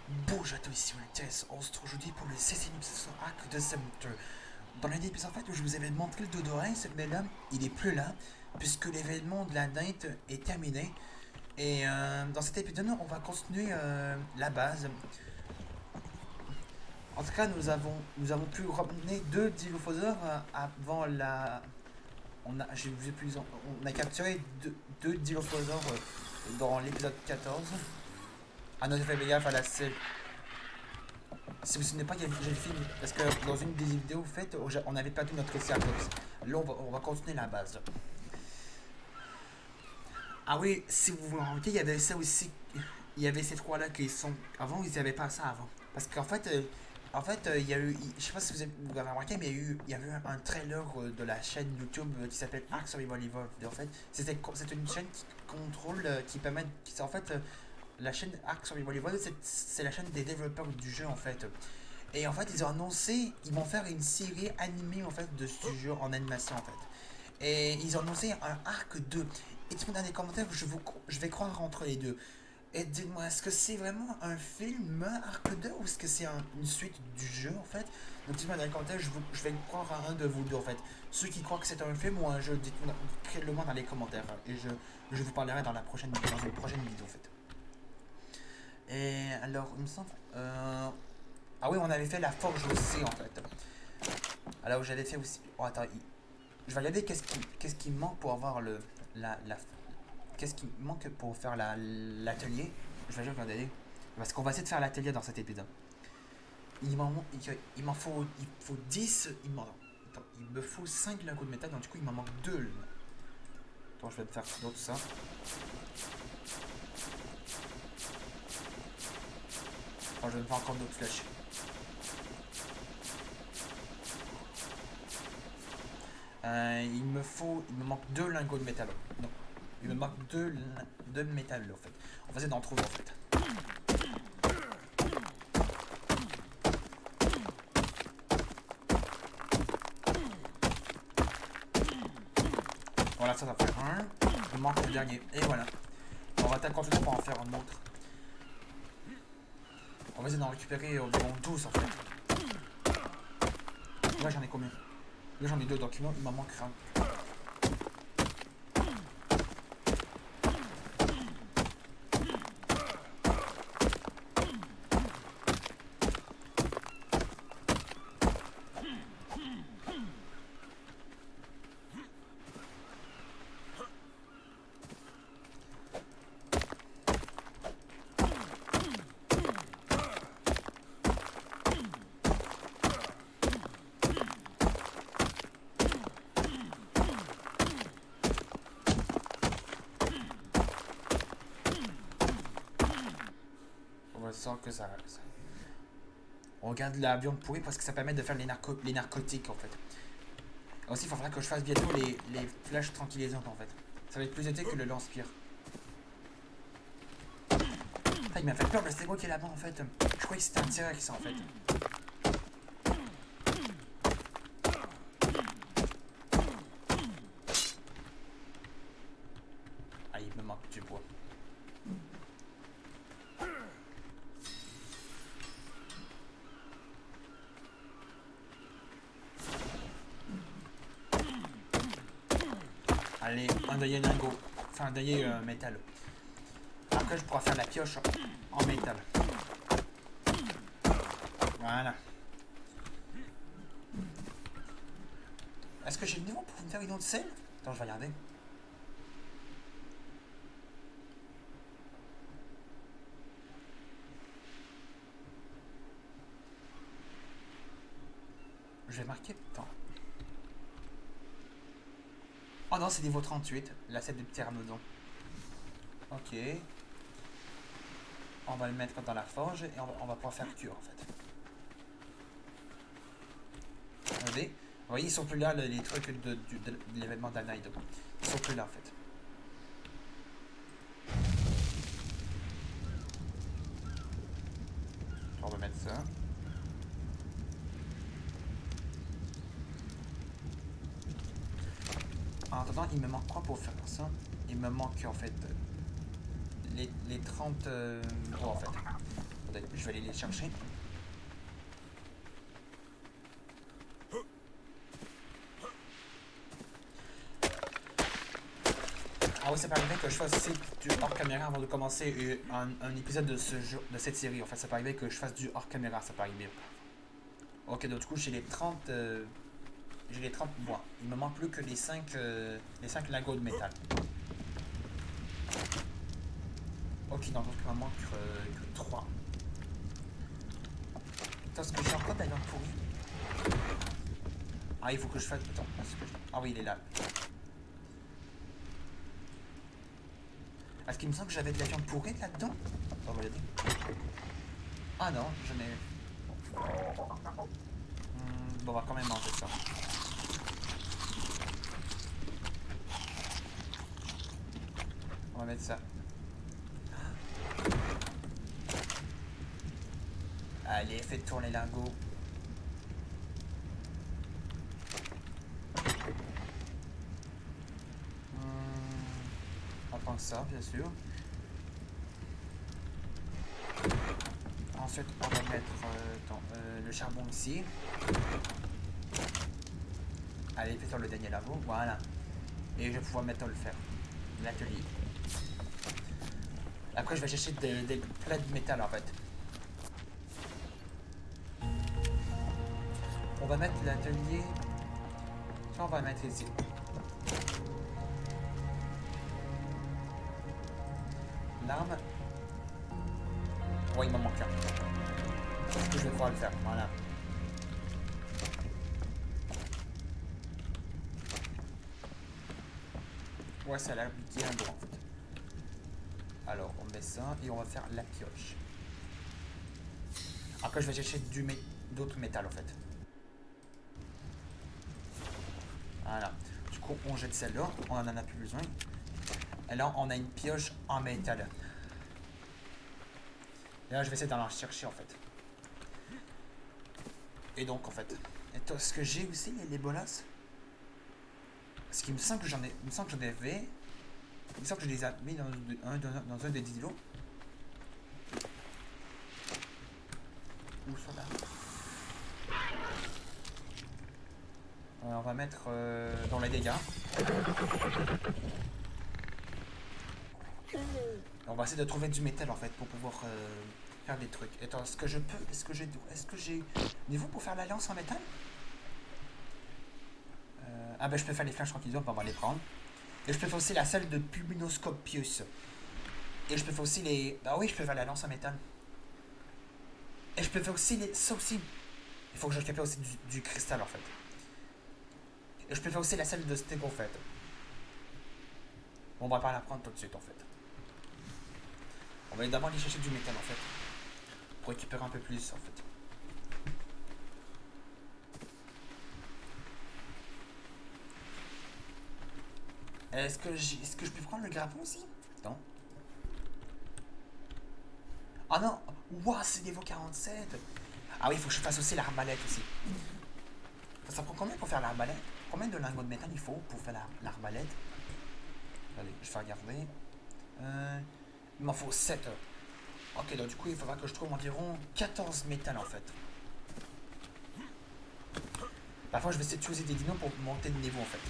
Bonjour à tous, ici Mathias. On se retrouve aujourd'hui pour le 16e épisode Arc de Sumter. Dans l'un des épisodes, en fait, où je vous avais montré le Dodoris, mais là, il est plus là, puisque l'événement de la date est terminé. Et dans cet épisode, on va continuer la base. En tout cas, nous avons pu ramener deux Dilophosaures avant la. On a capturé deux Dilophosaures dans l'épisode 14. À notre fait gaffe à la selle. Si vous ne vous souvenez pas, j'ai filmé. Parce que dans une des vidéos faites, on avait perdu notre Triceratops. Là, on va continuer la base. Ah oui, si vous vous remarquez, il y avait ça aussi. Il y avait ces trois-là qui sont. Avant, ils n'avaient pas ça avant. Parce qu'en fait, il y a eu. Je sais pas si vous avez remarqué, mais il y a eu un trailer de la chaîne YouTube qui s'appelle Ark Survival Evolved. En fait, c'est une chaîne qui contrôle, qui permet. En fait, la chaîne Ark Survival Evolved, c'est la chaîne des développeurs du jeu en fait. Et en fait, ils ont annoncé, ils vont faire une série animée en fait de ce jeu en animation en fait. Et ils ont annoncé un Arc 2. Et dites-moi dans les commentaires, je vais croire entre les deux. Et dites-moi, est-ce que c'est vraiment un film Arc 2 ou est-ce que c'est une suite du jeu en fait? Donc dites-moi dans les commentaires, je vais croire à un de vous deux en fait. Ceux qui croient que c'est un film ou un jeu, dites-le moi dans les commentaires. Et je vous parlerai dans une prochaine vidéo en fait. Et alors, il me semble. Ah oui, on avait fait la forge aussi en fait. Alors j'avais fait aussi. Oh attends, je vais regarder qu'est-ce qui manque pour avoir la qu'est-ce qui manque pour faire l'atelier. Je vais juste regarder. Parce qu'on va essayer de faire l'atelier dans cet épisode. Il m'en faut. Il faut 10. Attends, il me faut 5 lingots de métal, donc du coup il m'en manque 2. Attends, je vais me faire d'autres ça. Attends, je vais me faire encore d'autres flèches. Il me manque 2 lingots de métal. Non, il me manque 2 métal en fait. On va essayer d'en trouver en fait. Voilà, ça fait un. Il me manque le dernier. Et voilà. On va continuer pour en faire un autre. On va essayer d'en récupérer environ 12 en fait. Là j'en ai combien? Là j'en ai 2 donc il m'en manque un. On va savoir que ça. On regarde la viande pourrie parce que ça permet de faire les narcotiques en fait. Aussi, il faudra que je fasse bientôt les flashs tranquillisantes en fait. Ça va être plus aidé que le lance-pierre. Ah, il m'a fait peur le stégo qui est là-bas en fait. Je croyais que c'était un T-Rex en fait. Ah, il me manque du bois. Allez, un deuil lingot. Enfin, un deuil métal. Après, je pourrai faire la pioche en métal. Voilà. Est-ce que j'ai le niveau pour me faire une autre selle? Attends, je vais regarder. Je vais marquer. Attends. Oh non, c'est niveau 38. La selle du pteranodon. Ok. On va le mettre dans la forge et on va pouvoir faire cuire en fait. Regardez. Vous voyez, ils sont plus là, les trucs de l'événement d'Anaïd. Ils sont plus là en fait. On va mettre ça. En attendant, il me manque quoi pour faire ça? Il me manque en fait les 30 en fait. Peut-être Je vais aller les chercher. Ah oui, ça peut arriver que je fasse aussi du hors caméra avant de commencer un épisode de ce jeu, de cette série. En fait, ça peut arriver que je fasse du hors caméra, ça peut arriver. Ok, donc du coup, j'ai les 30. J'ai les 30 bois. Il me manque plus que les 5 lingots de métal. Ok, donc il me manque que 3. Attends, est-ce que j'ai encore de la viande pourrie? Ah, il faut que je fasse. Attends, ah oui, il est là. Est-ce qu'il me semble que j'avais de la viande pourrie là-dedans? Oh, regardez. Ah non, j'en ai. Bon, on va quand même manger ça. On va mettre ça. Allez, faites tourner l'ingot. On prend ça, bien sûr. Ensuite, on va mettre le charbon ici. Allez, faites le dernier labo. Voilà. Et je vais pouvoir mettre le fer. L'atelier. Après, je vais chercher des plaques de métal en fait. On va mettre l'atelier. Ça, on va le mettre ici. L'arme. Ouais, il m'en manque un. Je vais pouvoir le faire. Voilà. Ouais, ça a l'air bien bon en fait. Alors, on met ça et on va faire la pioche. Après, je vais chercher d'autres métals en fait. Voilà. Du coup, on jette celle-là. On en a plus besoin. Et là, on a une pioche en métal. Et là, je vais essayer d'en chercher en fait. Et donc, en fait, est-ce que j'ai aussi les bolas? Parce qu'il me semble que j'en ai. Il me semble que j'en avais. Il me semble que je les ai mis dans un des 10 lots. Où sont là? On va mettre dans les dégâts. On va essayer de trouver du métal en fait pour pouvoir faire des trucs. Attends, est-ce que je peux. Est-ce que j'ai. Niveau pour faire la lance en métal? Ah ben je peux faire les flèches tranquillement, on va les prendre. Et je peux faire aussi la selle de Puminoscopius. Et je peux faire aussi les. Ah oui, je peux faire la lance en métal. Et je peux faire aussi ça aussi. Il faut que je récupère aussi du cristal en fait. Et je peux faire aussi la selle de steak en fait. On va pas la prendre tout de suite en fait. On va d'abord aller chercher du métal en fait. Pour récupérer un peu plus en fait. Est-ce que je peux prendre le grappin aussi? Non. Ah non! Ouah, c'est niveau 47! Ah oui, il faut que je fasse aussi l'arbalète aussi. Ça prend combien pour faire l'arbalète? Combien de lingots de métal il faut pour faire l'arbalète? Allez, je vais regarder. Il m'en faut 7. Ok, donc du coup, il faudra que je trouve environ 14 métal en fait. Parfois, je vais essayer de choisir des dinos pour monter de niveau en fait.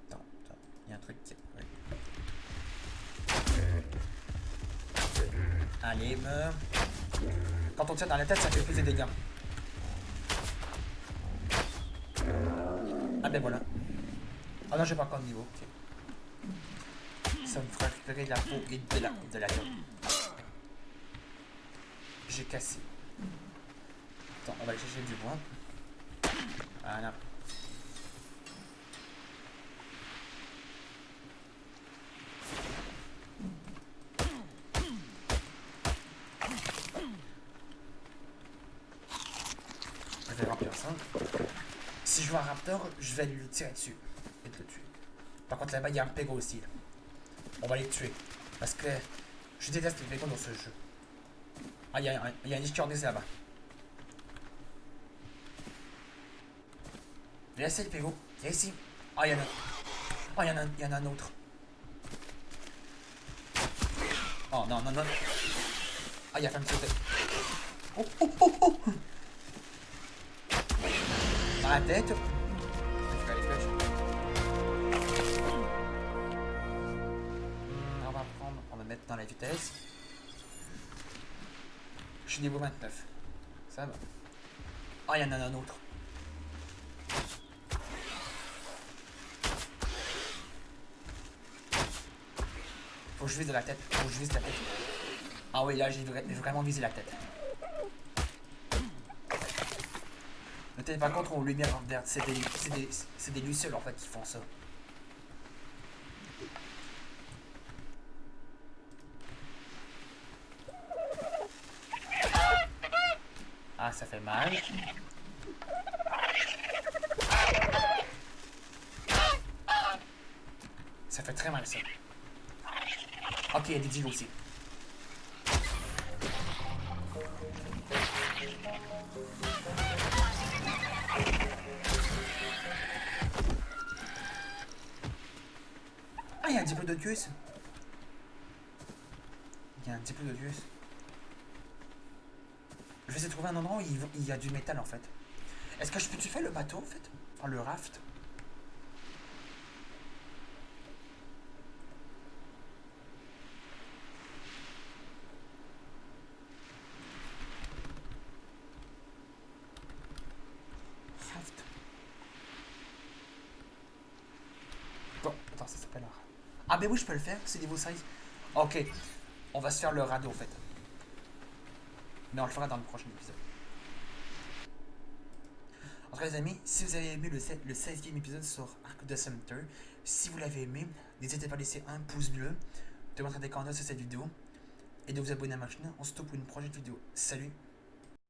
Attends, il y a un truc qui... Ouais. Allez, meurs. Quand on tire dans la tête, ça fait plus de dégâts. Ah ben voilà. Ah non, j'ai pas encore de niveau. Okay. Ça me fera récupérer de la peau et de la viande. J'ai cassé. Attends, on va aller chercher du bois. Voilà. Je vais remplir ça. Si je vois un raptor, je vais lui tirer dessus et le tuer. Par contre, là-bas, il y a un pégo aussi. Là. On va les tuer. Parce que je déteste les pégos dans ce jeu. Ah, il y a un ischiornis là-bas. Viens ici, le pégo. Viens ici. Ah, il y en a. Oh, il y en a un autre. Oh, non, non, non. Ah, il a fait un petit sauter. Oh, oh, oh, oh. Dans la tête. On va prendre, on va mettre dans la vitesse. Je suis niveau 29. Ça va. Ah, il y en a un autre. Faut que je vise de la tête. Faut que je vise de la tête. Ah oui, là, j'ai vraiment visé la tête. Ne tenez pas compte qu'on lumière verte. C'est des lucioles en fait qui font ça. Ah, ça fait mal. Ça fait très mal ça. Ok, il y a des deals aussi. Ah, il y a un petit peu d'Odius. Il y a un petit peu d'Odius. Je vais essayer de trouver un endroit où il y a du métal en fait. Est-ce que je peux-tu faire le bateau en fait? Enfin, le raft. Raft. Bon, attends, ça s'appelle un raft. Ah, ben oui, je peux le faire, c'est niveau 16. Ok, on va se faire le radeau en fait. Mais on le fera dans le prochain épisode. En tout cas, les amis, si vous avez aimé le 16e épisode sur Arc of the Center, si vous l'avez aimé, n'hésitez pas à laisser un pouce bleu, de montrer des commentaires sur cette vidéo et de vous abonner à ma chaîne. On se retrouve pour une prochaine vidéo. Salut!